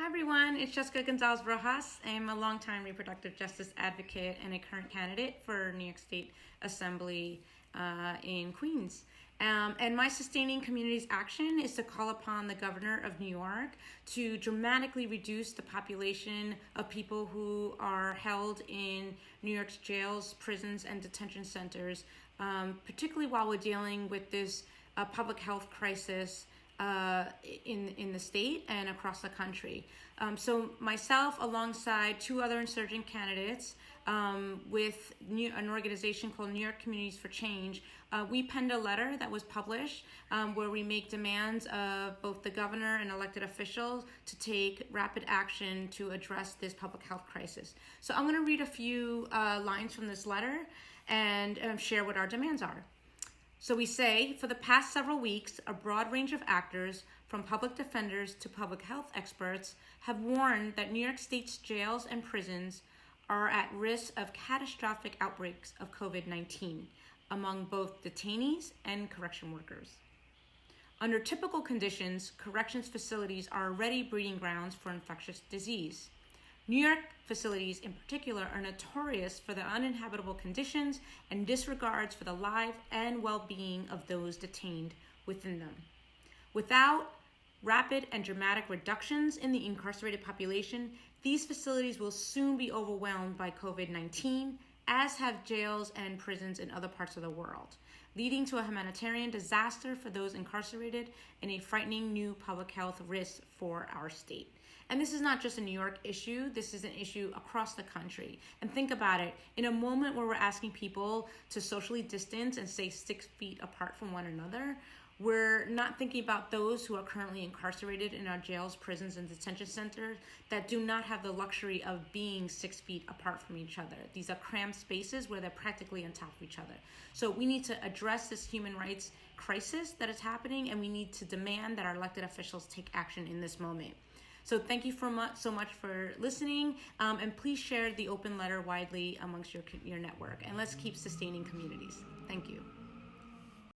Hi everyone, it's Jessica Gonzáles-Rojas. I'm a longtime reproductive justice advocate and a current candidate for New York State Assembly in Queens. And my Sustaining Communities action is to call upon the governor of New York to dramatically reduce the population of people who are held in New York's jails, prisons, and detention centers, particularly while we're dealing with this public health crisis in the state and across the country. So myself, alongside two other insurgent candidates, with an organization called New York Communities for Change, we penned a letter that was published where we make demands of both the governor and elected officials to take rapid action to address this public health crisis. So I'm going to read a few lines from this letter and share what our demands are. So we say, for the past several weeks, a broad range of actors, from public defenders to public health experts, have warned that New York State's jails and prisons are at risk of catastrophic outbreaks of COVID-19 among both detainees and correction workers. Under typical conditions, corrections facilities are already breeding grounds for infectious disease. New York facilities in particular are notorious for the uninhabitable conditions and disregards for the life and well-being of those detained within them. Without rapid and dramatic reductions in the incarcerated population, these facilities will soon be overwhelmed by COVID-19, as have jails and prisons in other parts of the world, leading to a humanitarian disaster for those incarcerated and a frightening new public health risk for our state. And this is not just a New York issue, this is an issue across the country. And think about it, in a moment where we're asking people to socially distance and stay 6 feet apart from one another, we're not thinking about those who are currently incarcerated in our jails, prisons, and detention centers that do not have the luxury of being 6 feet apart from each other. These are cramped spaces where they're practically on top of each other. So we need to address this human rights crisis that is happening, and we need to demand that our elected officials take action in this moment. So thank you so much for listening, and please share the open letter widely amongst your network, and let's keep sustaining communities. Thank you.